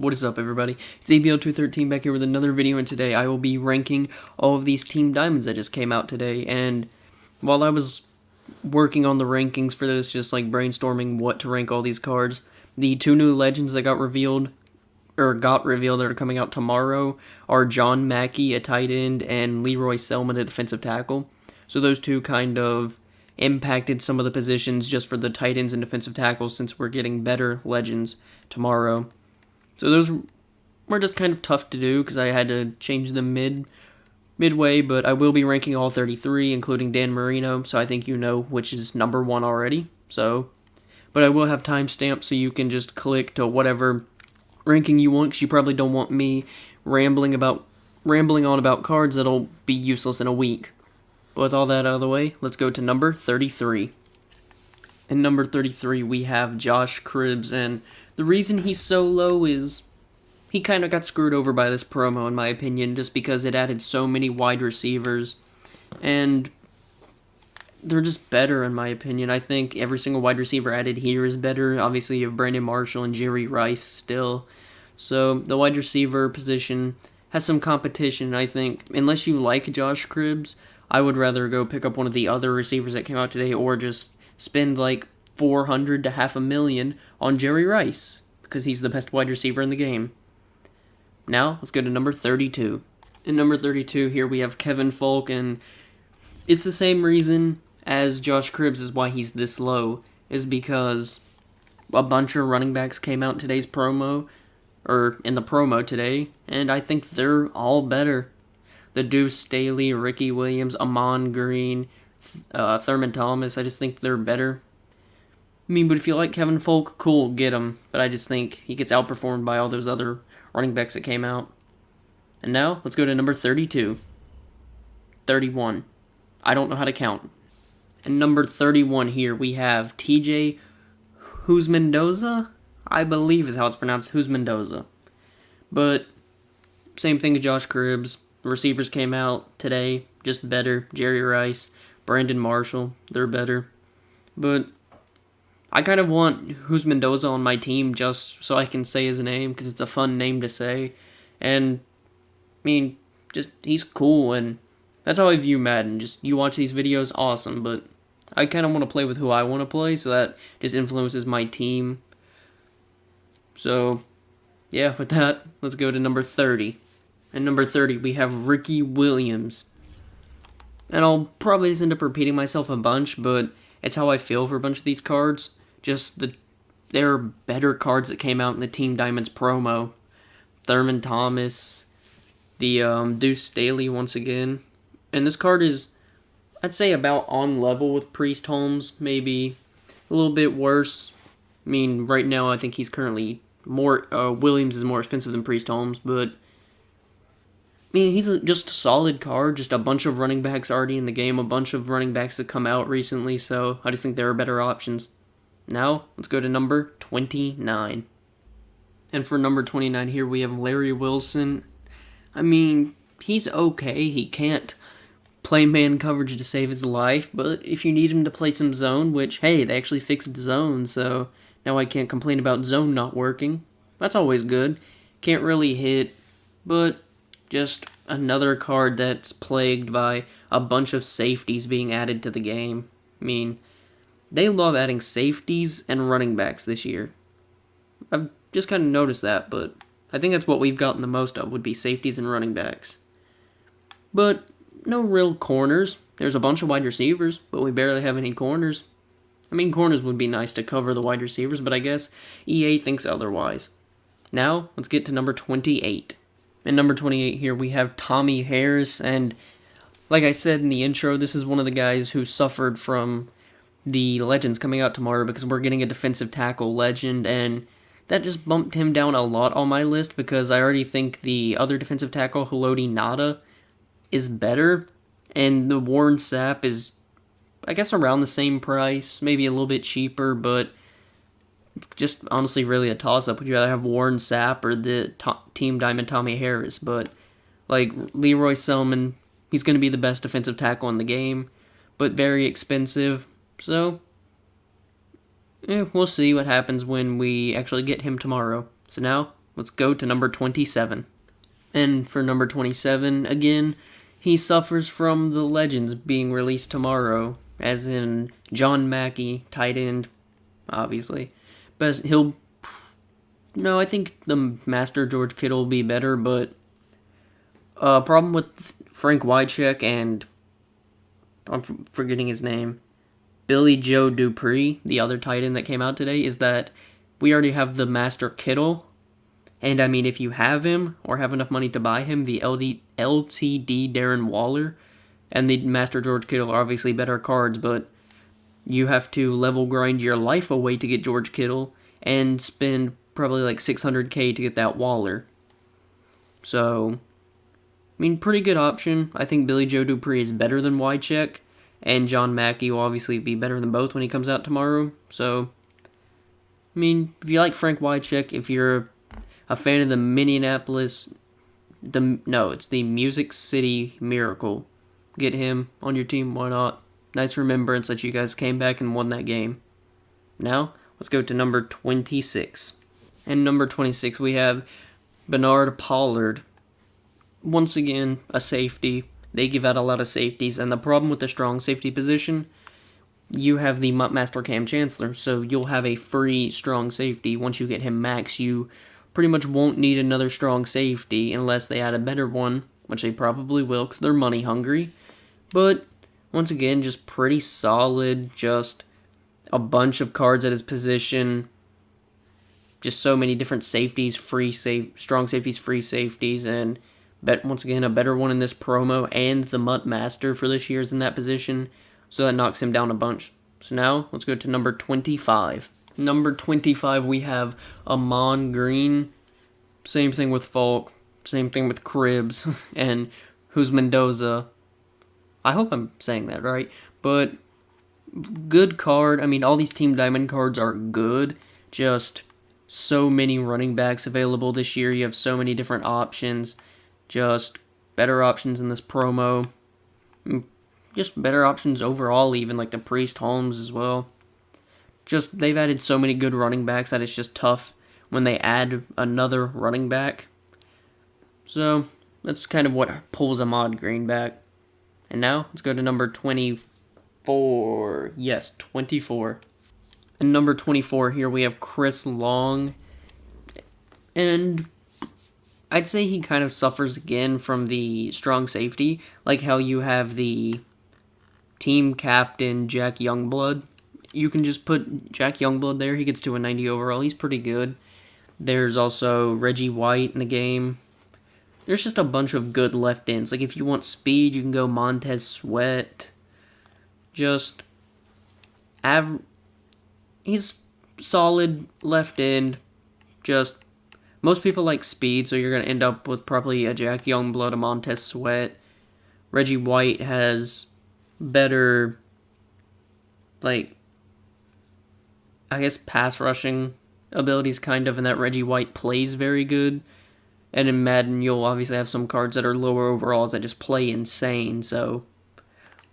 What is up, everybody? It's ABL213 back here with another video, and today I will be ranking all of these Team Diamonds that just came out today. And while I was working on the rankings for this, just like brainstorming what to rank all these cards, the two new legends that got revealed that are coming out tomorrow are John Mackey, a tight end, and Leroy Selman, a defensive tackle. So those two kind of impacted some of the positions just for the tight ends and defensive tackles, since we're getting better legends tomorrow. So those were just kind of tough to do because I had to change them midway, but I will be ranking all 33, including Dan Marino, so I think you know which is number one already. But I will have timestamps so you can just click to whatever ranking you want, because you probably don't want me rambling on about cards that'll be useless in a week. But with all that out of the way, let's go to number 33. In number 33, we have Josh Cribbs, and the reason he's so low is he kind of got screwed over by this promo, in my opinion, just because it added so many wide receivers, and they're just better, in my opinion. I think every single wide receiver added here is better. Obviously, you have Brandon Marshall and Jerry Rice still, so the wide receiver position has some competition. I think, unless you like Josh Cribbs, I would rather go pick up one of the other receivers that came out today, or just spend like $400 to $500,000 on Jerry Rice, because he's the best wide receiver in the game. Now, let's go to number 32. In number 32, here we have Kevin Folk, and it's the same reason as Josh Cribbs is why he's this low, is because a bunch of running backs came out in today's promo, or in the promo today, and I think they're all better. The Deuce Staley, Ricky Williams, Amon Green, Thurman Thomas, I just think they're better. I mean, but if you like Kevin Folk, cool, get him. But I just think he gets outperformed by all those other running backs that came out. And now, let's go to number 32. 31. I don't know how to count. And number 31 here, we have TJ Houshmandzadeh, I believe is how it's pronounced, Houshmandzadeh. But, same thing as Josh Cribbs. The receivers came out today, just better. Jerry Rice, Brandon Marshall, they're better. But I kind of want Houshmandzadeh on my team just so I can say his name, because it's a fun name to say. And, I mean, just, he's cool, and that's how I view Madden. Just, you watch these videos, awesome, but I kind of want to play with who I want to play, so that just influences my team. So, yeah, with that, let's go to number 30. And number 30, we have Ricky Williams. And I'll probably just end up repeating myself a bunch, but it's how I feel for a bunch of these cards. Just there are better cards that came out in the Team Diamonds promo. Thurman Thomas, the Deuce Staley once again. And this card is, I'd say, about on level with Priest Holmes, maybe a little bit worse. I mean, right now I think he's currently more, Williams is more expensive than Priest Holmes, but I mean, he's just a solid card, just a bunch of running backs already in the game, a bunch of running backs that come out recently, so I just think there are better options. Now, let's go to number 29. And for number 29 here, we have Larry Wilson. I mean, he's okay. He can't play man coverage to save his life, but if you need him to play some zone, which, hey, they actually fixed zone, so now I can't complain about zone not working. That's always good. Can't really hit, but just another card that's plagued by a bunch of safeties being added to the game. I mean, they love adding safeties and running backs this year. I've just kind of noticed that, but I think that's what we've gotten the most of, would be safeties and running backs. But no real corners. There's a bunch of wide receivers, but we barely have any corners. I mean, corners would be nice to cover the wide receivers, but I guess EA thinks otherwise. Now, let's get to number 28. In number 28 here, we have Tommy Harris, and like I said in the intro, this is one of the guys who suffered from the legends coming out tomorrow, because we're getting a defensive tackle legend, and that just bumped him down a lot on my list, because I already think the other defensive tackle, Haloti Ngata, is better, and the Warren Sapp is, I guess, around the same price, maybe a little bit cheaper, but it's just honestly really a toss-up. Would you rather have Warren Sapp or the Team Diamond Tommy Harris? But, like, Leroy Selman, he's going to be the best defensive tackle in the game, but very expensive. So, we'll see what happens when we actually get him tomorrow. So now, let's go to number 27. And for number 27, again, he suffers from the Legends being released tomorrow, as in John Mackey, tight end, obviously. But he'll... No, I think the Master George Kittle will be better, but... problem with Frank Wycheck and... I'm forgetting his name. Billy Joe Dupree, the other tight end that came out today, is that we already have the Master Kittle. And I mean, if you have him, or have enough money to buy him, the LTD Darren Waller and the Master George Kittle are obviously better cards, but you have to level grind your life away to get George Kittle, and spend probably like $600K to get that Waller. So, I mean, pretty good option. I think Billy Joe Dupree is better than Wycheck, and John Mackey will obviously be better than both when he comes out tomorrow. So, I mean, if you like Frank Wycheck, if you're a fan of the it's the Music City Miracle, get him on your team, why not? Nice remembrance that you guys came back and won that game. Now, let's go to number 26. And number 26, we have Bernard Pollard. Once again, a safety. They give out a lot of safeties, and the problem with the strong safety position, you have the Master Cam Chancellor, so you'll have a free strong safety. Once you get him max, you pretty much won't need another strong safety unless they add a better one, which they probably will because they're money hungry. But once again, just pretty solid, just a bunch of cards at his position, just so many different safeties, strong safeties, free safeties, and once again, a better one in this promo, and the Mutt Master for this year is in that position, so that knocks him down a bunch. So now, let's go to number 25. Number 25, we have Amon Green. Same thing with Falk. Same thing with Cribbs. And who's Mendoza? I hope I'm saying that right. But good card. I mean, all these Team Diamond cards are good. Just so many running backs available this year. You have so many different options. Just better options in this promo. Just better options overall, even like the Priest Holmes as well. Just, they've added so many good running backs that it's just tough when they add another running back. So, that's kind of what pulls Ahmad Green back. And now, let's go to number 24. Yes, 24. And number 24, here we have Chris Long. And I'd say he kind of suffers again from the strong safety, like how you have the team captain Jack Youngblood. You can just put Jack Youngblood there. He gets to a 90 overall. He's pretty good. There's also Reggie White in the game. There's just a bunch of good left ends. Like if you want speed, you can go Montez Sweat. Just he's solid left end. Just most people like speed, so you're gonna end up with probably a Jack Youngblood, a Montez Sweat. Reggie White has better, like, I guess pass rushing abilities kind of, and that Reggie White plays very good. And in Madden, you'll obviously have some cards that are lower overalls that just play insane, so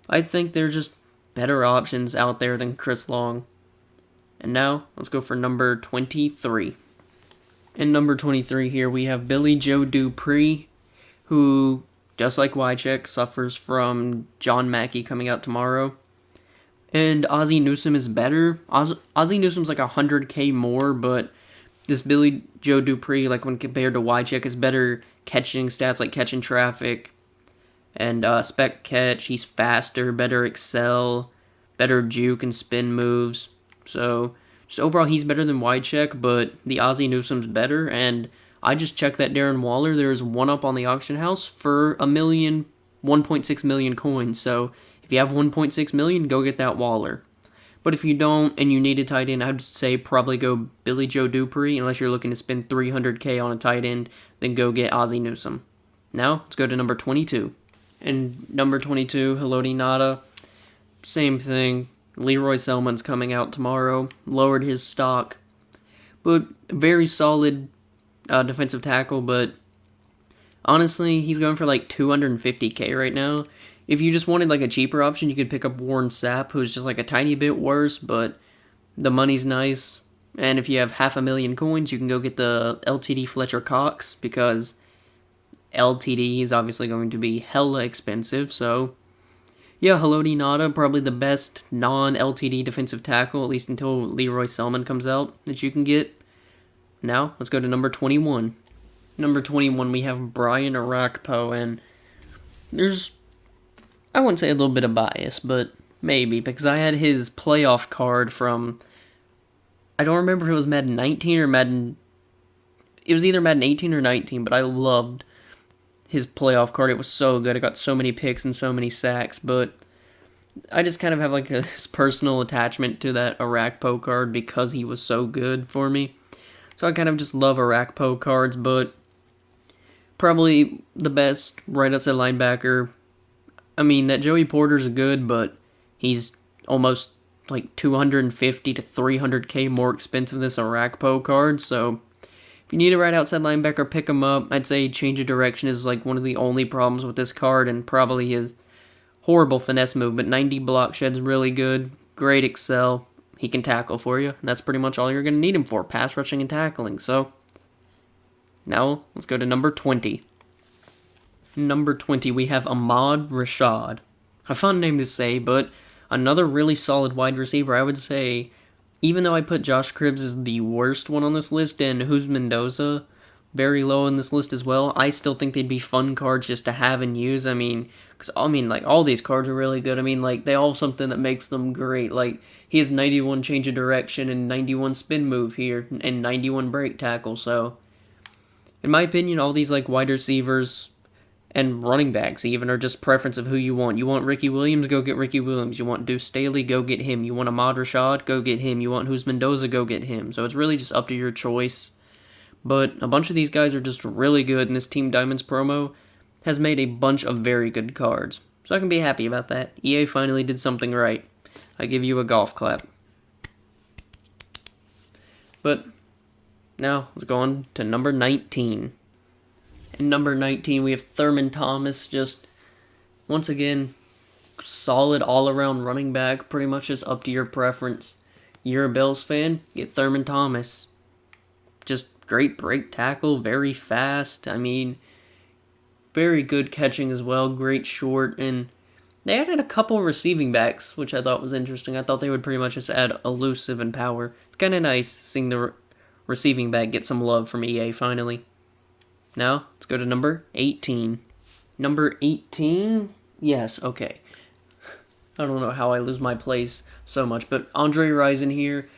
I think they're just better options out there than Chris Long. And now, let's go for number 23. In number 23 here, we have Billy Joe Dupree, who, just like Wycheck, suffers from John Mackey coming out tomorrow. And Ozzie Newsome is better. Ozzie Newsome's like 100K more, but this Billy Joe Dupree, like when compared to Wycheck, is better catching stats, like catching traffic and spec catch. He's faster, better excel, better juke and spin moves. So just overall, he's better than Wycheck, but the Ozzie Newsome's better. And I just checked that Darren Waller. There's one up on the auction house for 1.6 million coins. So if you have 1.6 million, go get that Waller. But if you don't and you need a tight end, I'd say probably go Billy Joe Dupree. Unless you're looking to spend 300K on a tight end, then go get Ozzie Newsome. Now, let's go to number 22. And number 22, Haloti Ngata. Same thing. Leroy Selman's coming out tomorrow. Lowered his stock. But very solid defensive tackle. But honestly, he's going for like 250K right now. If you just wanted like a cheaper option, you could pick up Warren Sapp, who's just like a tiny bit worse, but the money's nice. And if you have 500,000 coins, you can go get the LTD Fletcher Cox, because LTD is obviously going to be hella expensive. So yeah, Haloti Ngata, probably the best non-LTD defensive tackle, at least until Leroy Selman comes out, that you can get. Now, let's go to number 21. Number 21, we have Brian Orakpo, and there's, I wouldn't say a little bit of bias, but maybe, because I had his playoff card from, I don't remember if it was Madden 19 or Madden, it was either Madden 18 or 19, but I loved his playoff card. It was so good. It got so many picks and so many sacks, but I just kind of have like this personal attachment to that Orakpo card because he was so good for me. So I kind of just love Orakpo cards, but probably the best right outside linebacker. I mean, that Joey Porter's good, but he's almost like 250 to 300k more expensive than this Orakpo card, so if you need a right outside linebacker, pick him up. I'd say change of direction is like one of the only problems with this card, and probably his horrible finesse move, but 90 block shed's really good. Great excel. He can tackle for you, and that's pretty much all you're going to need him for, pass rushing and tackling. So, now let's go to number 20. Number 20, we have Ahmad Rashad. A fun name to say, but another really solid wide receiver. I would say, even though I put Josh Cribbs as the worst one on this list, and Who's Mendoza very low on this list as well, I still think they'd be fun cards just to have and use. I mean, like, all these cards are really good. I mean, like, they all have something that makes them great. Like, he has 91 change of direction and 91 spin move here, and 91 break tackle. So, in my opinion, all these, like, wide receivers and running backs even are just preference of who you want. You want Ricky Williams, go get Ricky Williams. You want Deuce Staley, go get him. You want Ahmad Rashad, go get him. You want Who's Mendoza, go get him. So it's really just up to your choice. But a bunch of these guys are just really good, and this Team Diamonds promo has made a bunch of very good cards. So I can be happy about that. EA finally did something right. I give you a golf clap. But now let's go on to number 19. In number 19, we have Thurman Thomas, just, once again, solid all-around running back, pretty much just up to your preference. You're a Bills fan, get Thurman Thomas. Just great break tackle, very fast, I mean, very good catching as well, great short, and they added a couple receiving backs, which I thought was interesting. I thought they would pretty much just add elusive and power. It's kind of nice seeing the receiving back get some love from EA finally. Now, let's go to number 18. Number 18? Yes, okay. I don't know how I lose my place so much, but Andre Rison here,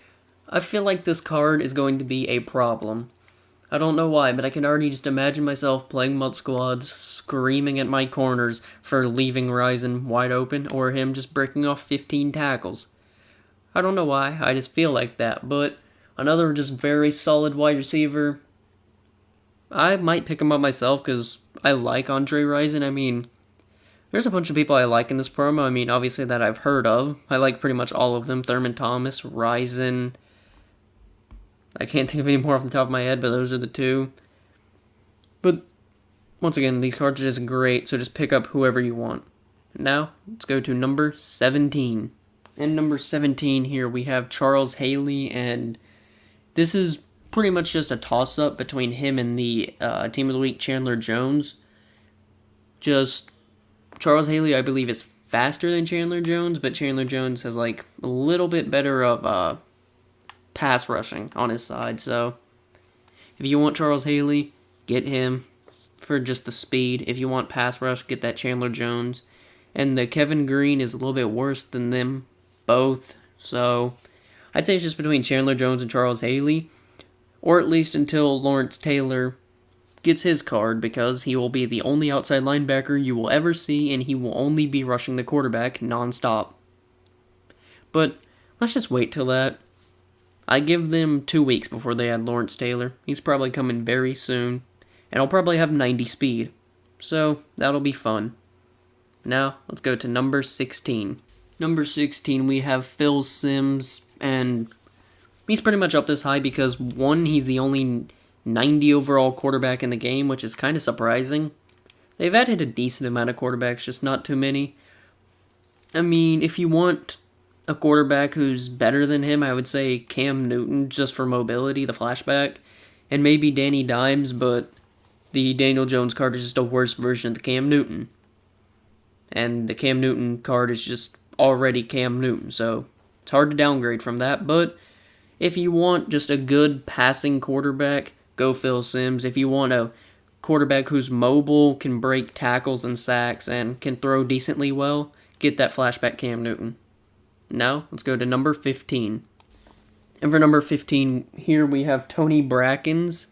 I feel like this card is going to be a problem. I don't know why, but I can already just imagine myself playing mud squads, screaming at my corners for leaving Rison wide open, or him just breaking off 15 tackles. I don't know why, I just feel like that, but another just very solid wide receiver. I might pick him up myself because I like Andre Rison. I mean, there's a bunch of people I like in this promo. I mean, obviously that I've heard of. I like pretty much all of them. Thurman Thomas, Rison. I can't think of any more off the top of my head, but those are the two. But, once again, these cards are just great, so just pick up whoever you want. Now, let's go to number 17. And number 17 here, we have Charles Haley, and this is pretty much just a toss-up between him and the Team of the Week Chandler Jones. Just, Charles Haley, I believe, is faster than Chandler Jones, but Chandler Jones has, like, a little bit better of pass rushing on his side. So, if you want Charles Haley, get him for just the speed. If you want pass rush, get that Chandler Jones. And the Kevin Green is a little bit worse than them both. So, I'd say it's just between Chandler Jones and Charles Haley. Or at least until Lawrence Taylor gets his card, because he will be the only outside linebacker you will ever see, and he will only be rushing the quarterback nonstop. But let's just wait till that. I give them 2 weeks before they add Lawrence Taylor. He's probably coming very soon, and I'll probably have 90 speed. So, that'll be fun. Now, let's go to number 16. Number 16, we have Phil Simms, and he's pretty much up this high because, one, he's the only 90 overall quarterback in the game, which is kind of surprising. They've added a decent amount of quarterbacks, just not too many. I mean, if you want a quarterback who's better than him, I would say Cam Newton, just for mobility, the flashback, and maybe Danny Dimes, but the Daniel Jones card is just a worse version of the Cam Newton. And the Cam Newton card is just already Cam Newton, so it's hard to downgrade from that. But if you want just a good passing quarterback, go Phil Simms. If you want a quarterback who's mobile, can break tackles and sacks, and can throw decently well, get that flashback Cam Newton. Now, let's go to number 15. And for number 15, here we have Tony Brackens.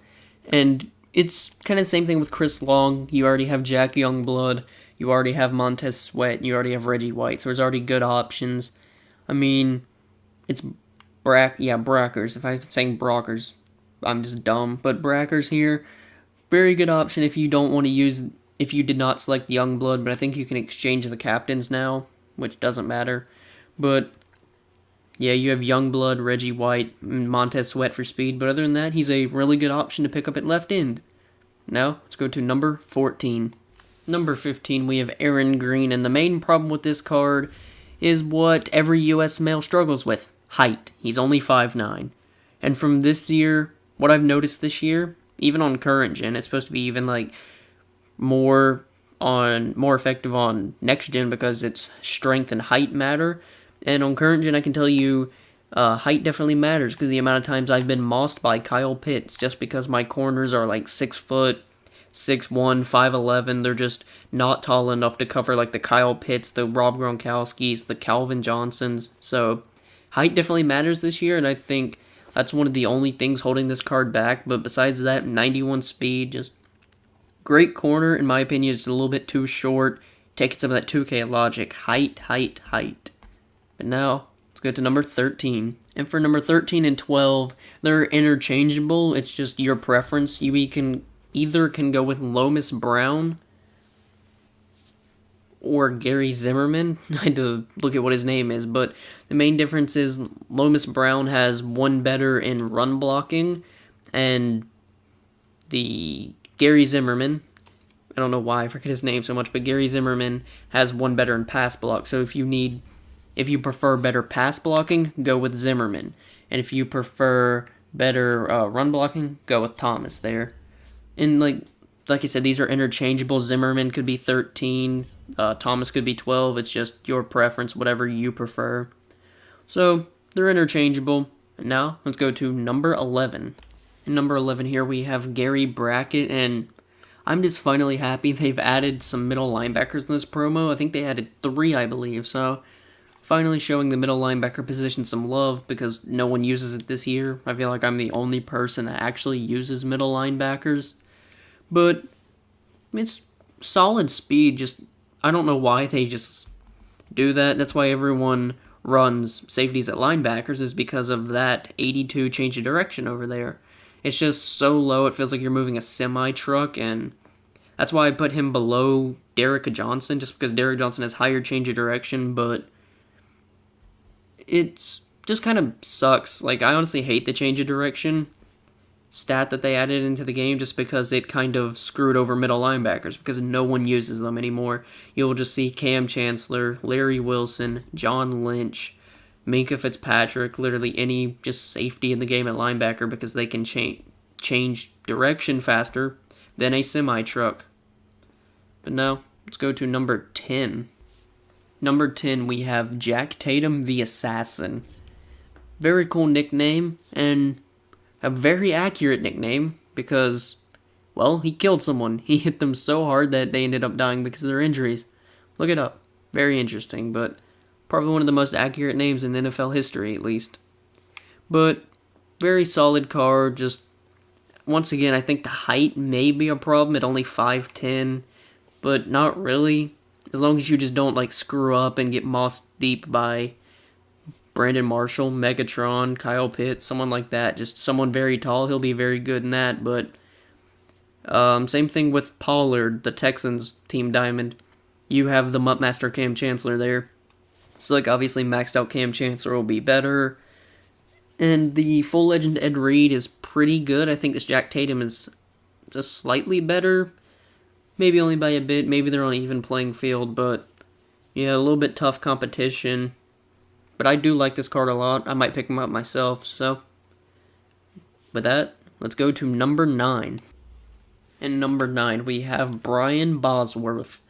And it's kind of the same thing with Chris Long. You already have Jack Youngblood. You already have Montez Sweat. You already have Reggie White. So there's already good options. I mean, it's Brackers. If I'm saying Brockers, I'm just dumb. But Brackers here, very good option if you don't want to use, if you did not select Youngblood. But I think you can exchange the captains now, which doesn't matter. But yeah, you have Youngblood, Reggie White, and Montez Sweat for speed. But other than that, he's a really good option to pick up at left end. Now, let's go to number 14. Number 15, we have Aaron Green. And the main problem with this card is what every U.S. male struggles with. Height. He's only 5'9". And from this year, what I've noticed this year, even on current gen, it's supposed to be even like more effective on next gen because its strength and height matter. And on current gen, I can tell you height definitely matters because the amount of times I've been mossed by Kyle Pitts just because my corners are like 6 foot, 6'1", 5'11". They're just not tall enough to cover like the Kyle Pitts, the Rob Gronkowskis, the Calvin Johnsons. So height definitely matters this year, and I think that's one of the only things holding this card back. But besides that, 91 speed, just great corner. In my opinion, it's a little bit too short. Taking some of that 2K logic. Height. But now, let's go to number 13. And for number 13 and 12, they're interchangeable. It's just your preference. You can either go with Lomas Brown or Gary Zimmerman. I had to look at what his name is, but the main difference is Lomas Brown has one better in run blocking, and the Gary Zimmerman, I don't know why I forget his name so much, but Gary Zimmerman has one better in pass block. So if you prefer better pass blocking, go with Zimmerman. And if you prefer better run blocking, go with Thomas there. And like I said, these are interchangeable. Zimmerman could be 13, Thomas could be 12. It's just your preference, whatever you prefer. So they're interchangeable. And now let's go to number 11. In number 11 here we have Gary Brackett, and I'm just finally happy they've added some middle linebackers in this promo. I think they added 3, I believe. So finally showing the middle linebacker position some love because no one uses it this year. I feel like I'm the only person that actually uses middle linebackers. But it's solid speed. Just I don't know why they just do that. That's why everyone runs safeties at linebackers, is because of that 82 change of direction over there. It's just so low, it feels like you're moving a semi-truck, and that's why I put him below Derek Johnson, just because Derek Johnson has higher change of direction, but it's just kind of sucks. Like, I honestly hate the change of direction stat that they added into the game just because it kind of screwed over middle linebackers because no one uses them anymore. You'll just see Cam Chancellor, Larry Wilson, John Lynch, Minkah Fitzpatrick, literally any just safety in the game at linebacker because they can change direction faster than a semi-truck. But now, let's go to number 10. Number 10, we have Jack Tatum the Assassin. Very cool nickname, and a very accurate nickname because, well, he killed someone. He hit them so hard that they ended up dying because of their injuries. Look it up. Very interesting, but probably one of the most accurate names in NFL history, at least. But very solid card. Just, once again, I think the height may be a problem at only 5'10", but not really. As long as you just don't, like, screw up and get moss deep by Brandon Marshall, Megatron, Kyle Pitts, someone like that. Just someone very tall. He'll be very good in that, but same thing with Pollard, the Texans team diamond. You have the Master Cam Chancellor there. So, like, obviously maxed out Cam Chancellor will be better. And the full legend Ed Reed is pretty good. I think this Jack Tatum is just slightly better. Maybe only by a bit. Maybe they're on an even playing field, but yeah, a little bit tough competition. But I do like this card a lot. I might pick him up myself. So, with that, let's go to number 9. And number 9, we have Brian Bosworth.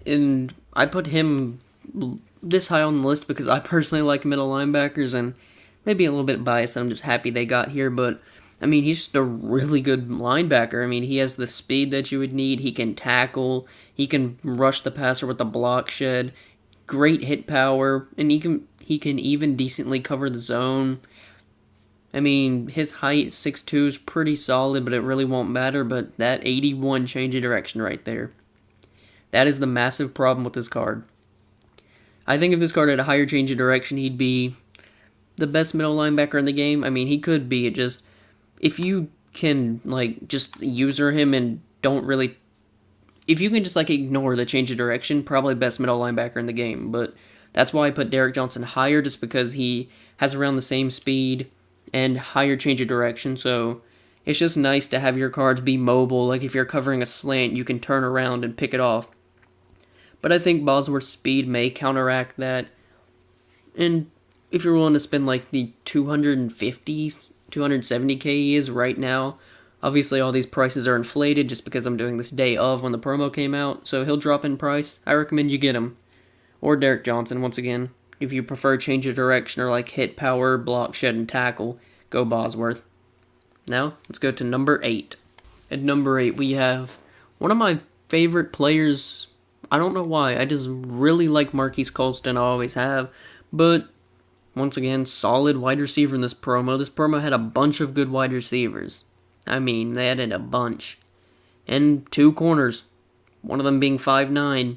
And I put him this high on the list because I personally like middle linebackers, and maybe a little bit biased. I'm just happy they got here, but I mean, he's just a really good linebacker. I mean, he has the speed that you would need. He can tackle. He can rush the passer with the block shed. Great hit power, and he can even decently cover the zone. I mean, his height, 6'2", is pretty solid, but it really won't matter. But that 81 change of direction right there, that is the massive problem with this card. I think if this card had a higher change of direction, he'd be the best middle linebacker in the game. I mean, he could be. It just, if you can, like, just user him and don't really, if you can just, like, ignore the change of direction, probably best middle linebacker in the game. But that's why I put Derek Johnson higher, just because he has around the same speed and higher change of direction. So it's just nice to have your cards be mobile. Like, if you're covering a slant, you can turn around and pick it off. But I think Bosworth's speed may counteract that. And if you're willing to spend like the 250, 270k he is right now, obviously all these prices are inflated just because I'm doing this day of when the promo came out, so he'll drop in price. I recommend you get him. Or Derek Johnson, once again. If you prefer change of direction or like hit power, block, shed, and tackle, go Bosworth. Now, let's go to number 8. At number 8, we have one of my favorite players. I don't know why. I just really like Marquise Colston. I always have. But, once again, solid wide receiver in this promo. This promo had a bunch of good wide receivers. I mean, they added a bunch. And 2 corners. One of them being 5'9",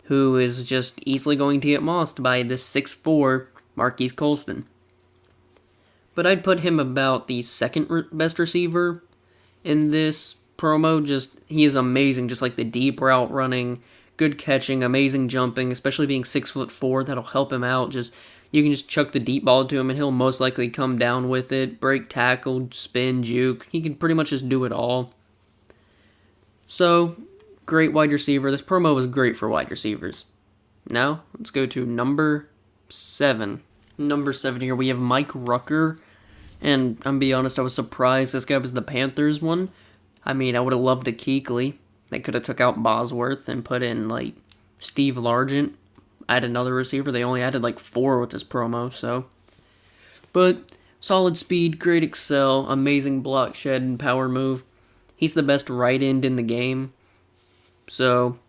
who is just easily going to get mossed by this 6'4" Marquise Colston. But I'd put him about the second best receiver in this promo. Just, he is amazing. Just like the deep route running, good catching, amazing jumping, especially being 6'4", that'll help him out. Just, you can just chuck the deep ball to him and he'll most likely come down with it. Break, tackle, spin, juke. He can pretty much just do it all. So, great wide receiver. This promo was great for wide receivers. Now, let's go to number 7. Number 7 here, we have Mike Rucker. And I'm be honest, I was surprised this guy was the Panthers one. I mean, I would have loved a Kuechly. They could have took out Bosworth and put in, like, Steve Largent. Add another receiver. They only added, like, 4 with this promo, so. But, solid speed, great excel, amazing block shed and power move. He's the best right end in the game. So,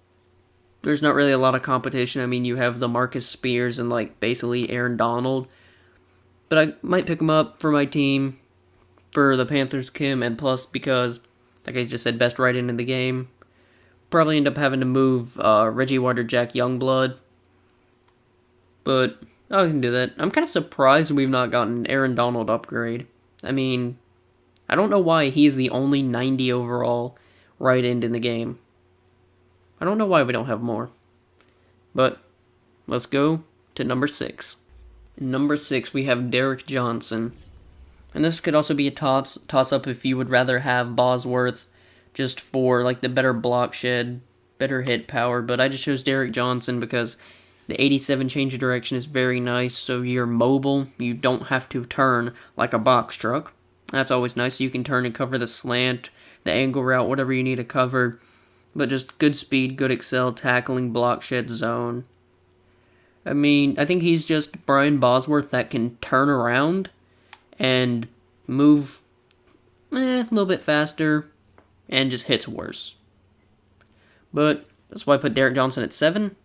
there's not really a lot of competition. I mean, you have the Marcus Spears and, like, basically Aaron Donald. But I might pick him up for my team, for the Panthers, Kim, and plus because, like I just said, best right end in the game. Probably end up having to move Reggie Jack Youngblood. But, I can do that. I'm kind of surprised we've not gotten an Aaron Donald upgrade. I mean, I don't know why he's the only 90 overall right end in the game. I don't know why we don't have more. But, let's go to number 6. Number 6, we have Derek Johnson. And this could also be a toss-up if you would rather have Bosworth just for like the better block shed, better hit power. But I just chose Derek Johnson because the 87 change of direction is very nice. So you're mobile. You don't have to turn like a box truck. That's always nice. You can turn and cover the slant, the angle route, whatever you need to cover. But just good speed, good excel, tackling, block shed, zone. I mean, I think he's just Brian Bosworth that can turn around and move a little bit faster and just hits worse. But that's why I put Derek Johnson at 7.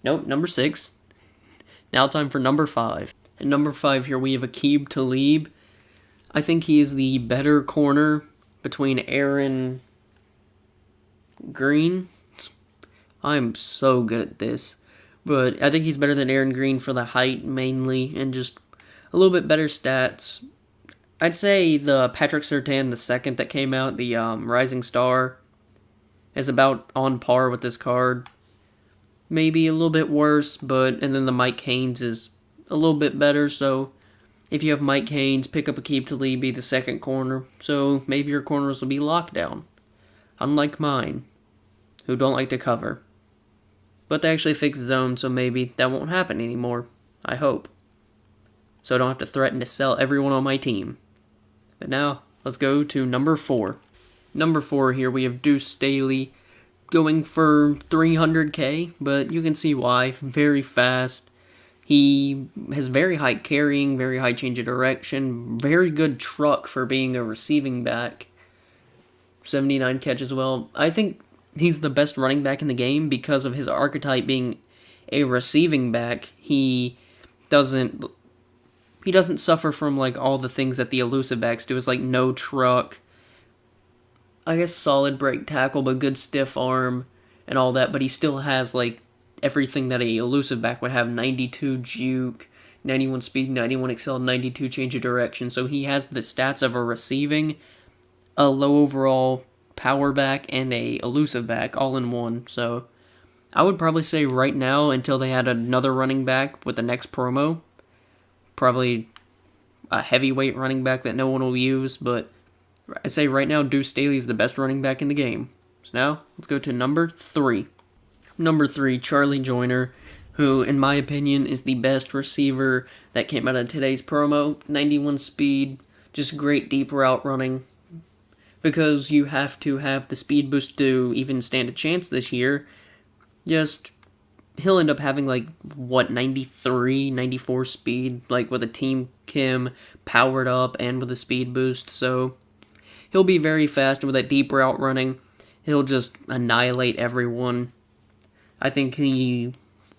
Nope, number 6. Now time for number 5. At number 5 here we have Aqib Talib. I think he is the better corner between Aaron Green. I'm so good at this. But I think he's better than Aaron Green for the height mainly, and just a little bit better stats. I'd say the Patrick Surtain, the second that came out, the Rising Star, is about on par with this card. Maybe a little bit worse, and then the Mike Haynes is a little bit better, so if you have Mike Haynes, pick up Aqib Talib, be the second corner, so maybe your corners will be locked down. Unlike mine, who don't like to cover. But they actually fixed zone, so maybe that won't happen anymore. I hope. So I don't have to threaten to sell everyone on my team. But now, let's go to number 4. Number 4 here, we have Deuce Staley going for 300k, but you can see why. Very fast. He has very high carrying, very high change of direction, very good truck for being a receiving back. 79 catch as well. I think he's the best running back in the game because of his archetype being a receiving back. He doesn't suffer from like all the things that the elusive backs do. It's like no truck, I guess solid break tackle, but good stiff arm and all that. But he still has like everything that a elusive back would have: 92 juke, 91 speed, 91 excel, 92 change of direction. So he has the stats of a receiving, a low overall power back, and a elusive back all in one. So I would probably say right now, until they had another running back with the next promo, probably a heavyweight running back that no one will use, but I say right now Deuce Staley is the best running back in the game. So now, let's go to number 3. Number 3, Charlie Joiner, who, in my opinion, is the best receiver that came out of today's promo. 91 speed, just great deep route running. Because you have to have the speed boost to even stand a chance this year. He'll end up having 93, 94 speed, with a Team Kim powered up and with a speed boost. So he'll be very fast with that deep route running. He'll just annihilate everyone. I think he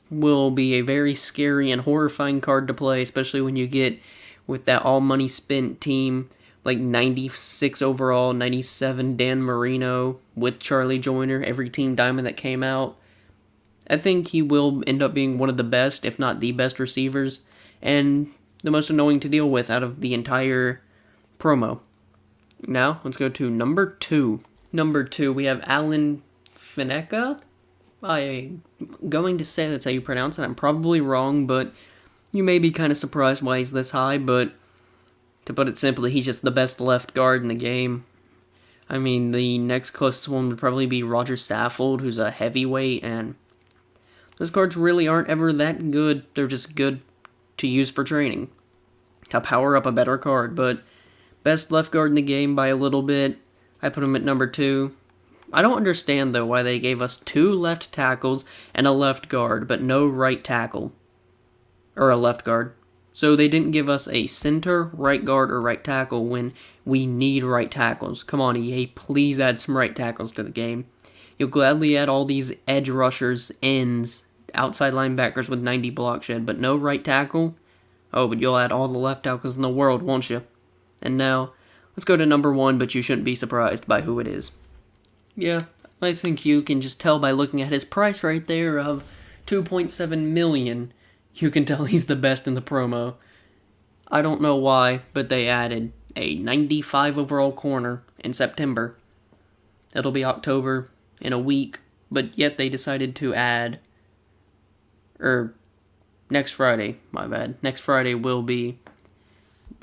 will be a very scary and horrifying card to play, especially when you get with that all money spent team, 96 overall, 97 Dan Marino with Charlie Joiner, every Team Diamond that came out. I think he will end up being one of the best, if not the best receivers, and the most annoying to deal with out of the entire promo. Now, let's go to number 2. Number 2, we have Alan Faneca. I'm going to say that's how you pronounce it. I'm probably wrong, but you may be kind of surprised why he's this high, but to put it simply, he's just the best left guard in the game. I mean, the next closest one would probably be Roger Saffold, who's a heavyweight, and those cards really aren't ever that good. They're just good to use for training, to power up a better card, but best left guard in the game by a little bit. I put him at number 2. I don't understand, though, why they gave us 2 left tackles and a left guard, but no right tackle. Or a left guard. So they didn't give us a center, right guard, or right tackle when we need right tackles. Come on, EA, please add some right tackles to the game. You'll gladly add all these edge rushers, ends, outside linebackers with 90 block shed, but no right tackle? Oh, but you'll add all the left tackles in the world, won't you? And now, let's go to number 1, but you shouldn't be surprised by who it is. Yeah, I think you can just tell by looking at his price right there of $2.7 million. You can tell he's the best in the promo. I don't know why, but they added a 95 overall corner in September. It'll be October in a week, but yet they decided to add... next Friday, my bad. Next Friday will be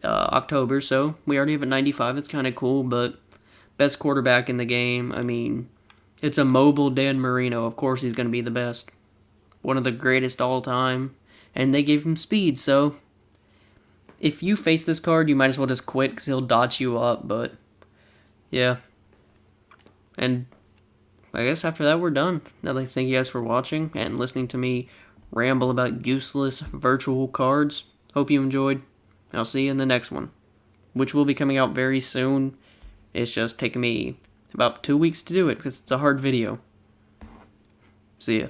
October, so we already have a 95. That's kind of cool, but best quarterback in the game. I mean, it's a mobile Dan Marino. Of course he's going to be the best. One of the greatest all time. And they gave him speed, so if you face this card, you might as well just quit because he'll dodge you up, but yeah. And I guess after that, we're done. I'd like to thank you guys for watching and listening to me ramble about useless virtual cards. Hope you enjoyed. I'll see you in the next one, which will be coming out very soon. It's just taking me about 2 weeks to do it because it's a hard video. See ya.